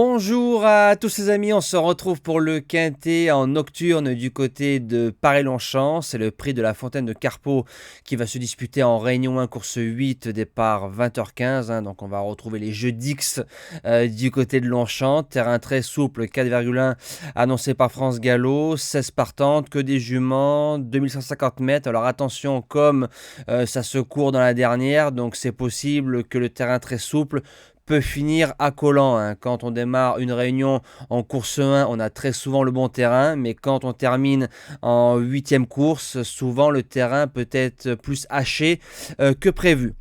Bonjour à tous les amis, on se retrouve pour le quintet en nocturne du côté de Paris-Longchamp. C'est le prix de la Fontaine de Carpeaux qui va se disputer en Réunion 1, course 8, départ 20h15. Donc on va retrouver les jeux d'X du côté de Longchamp. Terrain très souple, 4,1 annoncé par France Gallo, 16 partantes, que des juments, 2150 mètres. Alors attention, comme ça se court dans la dernière, donc c'est possible que le terrain très souple peut finir à collant. Quand on démarre une réunion en course 1, on a très souvent le bon terrain, mais quand on termine en 8e course, souvent le terrain peut être plus haché que prévu.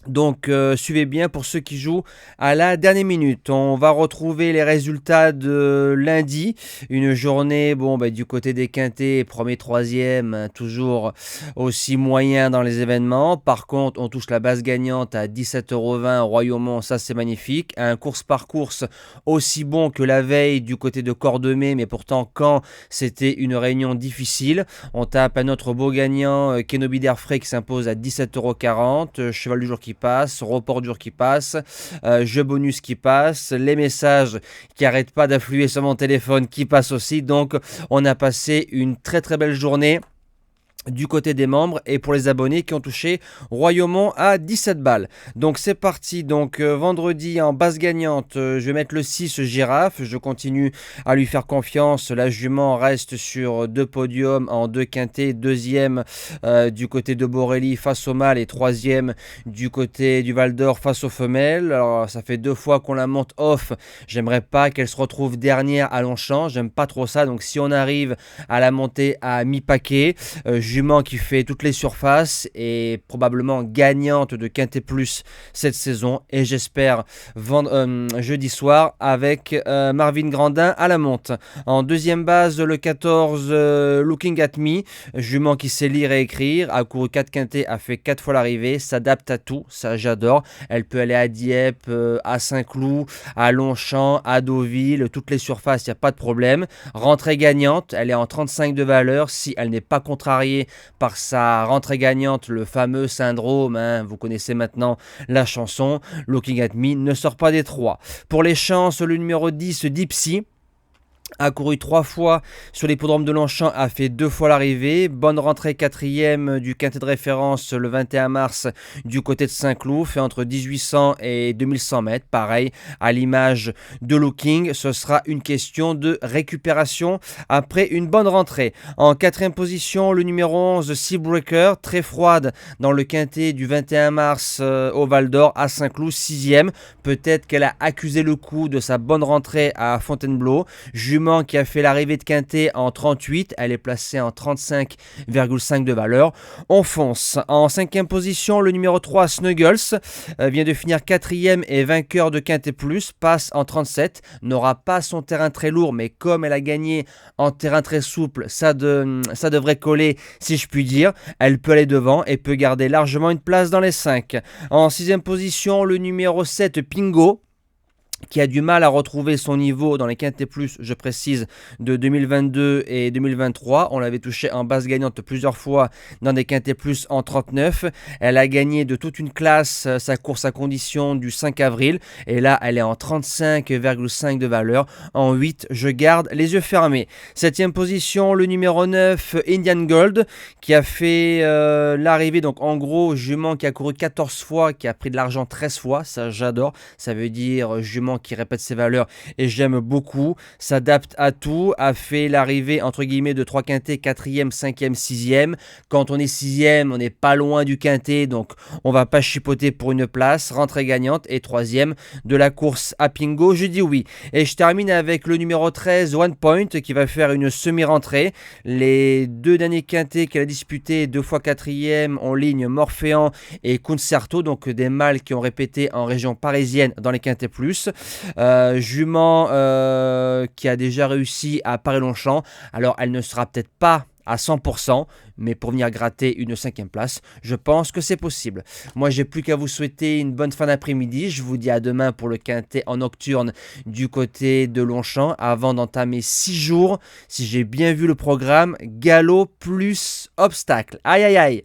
Donc suivez bien pour ceux qui jouent à la dernière minute. On va retrouver les résultats de lundi. Une journée du côté des quintets, premier, troisième, toujours aussi moyen dans les événements. Par contre, on touche la base gagnante à 17,20 € Royaumont, ça c'est magnifique. Un course par course aussi bon que la veille du côté de Cordemais, mais pourtant quand c'était une réunion difficile. On tape un autre beau gagnant, Kenobi d'Airfray qui s'impose à 17,40 €. Cheval du jour qui passe, report dur qui passe, jeu bonus qui passe, les messages qui n'arrêtent pas d'affluer sur mon téléphone qui passent aussi. Donc on a passé une très très belle journée du côté des membres et pour les abonnés qui ont touché Royaumont à 17 balles. Donc c'est parti, donc vendredi en base gagnante, je vais mettre le 6 Girafe, je continue à lui faire confiance. La jument reste sur 2 podiums en 2 quintés, deuxième du côté de Borelli face au mâle et troisième du côté du Val d'Or face aux femelles. Alors ça fait 2 fois qu'on la monte off, j'aimerais pas qu'elle se retrouve dernière à Longchamp, j'aime pas trop ça. Donc si on arrive à la monter à mi-paquet, jument qui fait toutes les surfaces et probablement gagnante de Quintet Plus cette saison, et j'espère jeudi soir avec Marvin Grandin à la monte. En deuxième base, le 14 Looking at Me, jument qui sait lire et écrire, a couru 4 quintets, a fait 4 fois l'arrivée, s'adapte à tout, ça j'adore. Elle peut aller à Dieppe, à Saint-Cloud, à Longchamp, à Deauville, toutes les surfaces, il n'y a pas de problème. Rentrée gagnante, elle est en 35 de valeur si elle n'est pas contrariée par sa rentrée gagnante, le fameux syndrome, vous connaissez maintenant la chanson. Looking at Me ne sort pas des 3. Pour les chances, le numéro 10 Dipsy a couru 3 fois sur l'hippodrome de Longchamp, a fait 2 fois l'arrivée. Bonne rentrée, 4e du quintet de référence le 21 mars du côté de Saint-Cloud, fait entre 1800 et 2100 mètres. Pareil, à l'image de Looking, ce sera une question de récupération après une bonne rentrée. En 4e position, le numéro 11 Seabreaker, très froide dans le quintet du 21 mars au Val d'Or à Saint-Cloud, 6e. Peut-être qu'elle a accusé le coup de sa bonne rentrée à Fontainebleau. Jument qui a fait l'arrivée de quintet en 38, elle est placée en 35,5 de valeur. On fonce. En 5e position, le numéro 3 Snuggles vient de finir 4e et vainqueur de Quintet Plus, passe en 37, n'aura pas son terrain très lourd, mais comme elle a gagné en terrain très souple, ça devrait coller si je puis dire. Elle peut aller devant et peut garder largement une place dans les 5. En 6e position, le numéro 7 Pingo, qui a du mal à retrouver son niveau dans les quintets plus, je précise, de 2022 et 2023. On l'avait touché en base gagnante plusieurs fois dans des quintets plus en 39. Elle a gagné de toute une classe sa course à condition du 5 avril. Et là, elle est en 35,5 de valeur. En 8, je garde les yeux fermés. 7e position, le numéro 9, Indian Gold, qui a fait l'arrivée. Donc en gros, jument qui a couru 14 fois, qui a pris de l'argent 13 fois. Ça, j'adore. Ça veut dire jument qui répète ses valeurs et j'aime beaucoup, s'adapte à tout, a fait l'arrivée entre guillemets de 3 quintets, 4e, 5e, 6e. Quand on est 6e, on n'est pas loin du quintet, donc on va pas chipoter pour une place. Rentrée gagnante et 3e de la course à Pingo, je dis oui. Et je termine avec le numéro 13 One Point qui va faire une semi-rentrée. Les 2 derniers quintets qu'elle a disputés, 2 fois 4e en ligne, Morphéan et Concerto, donc des mâles qui ont répété en région parisienne dans les quintets plus. Jument qui a déjà réussi à Paris-Longchamp. Alors elle ne sera peut-être pas à 100%, mais pour venir gratter une 5e place, je pense que c'est possible. Moi, j'ai plus qu'à vous souhaiter une bonne fin d'après-midi. Je vous dis à demain pour le quintet en nocturne du côté de Longchamp, avant d'entamer 6 jours, si j'ai bien vu le programme, galop plus obstacle. Aïe aïe aïe.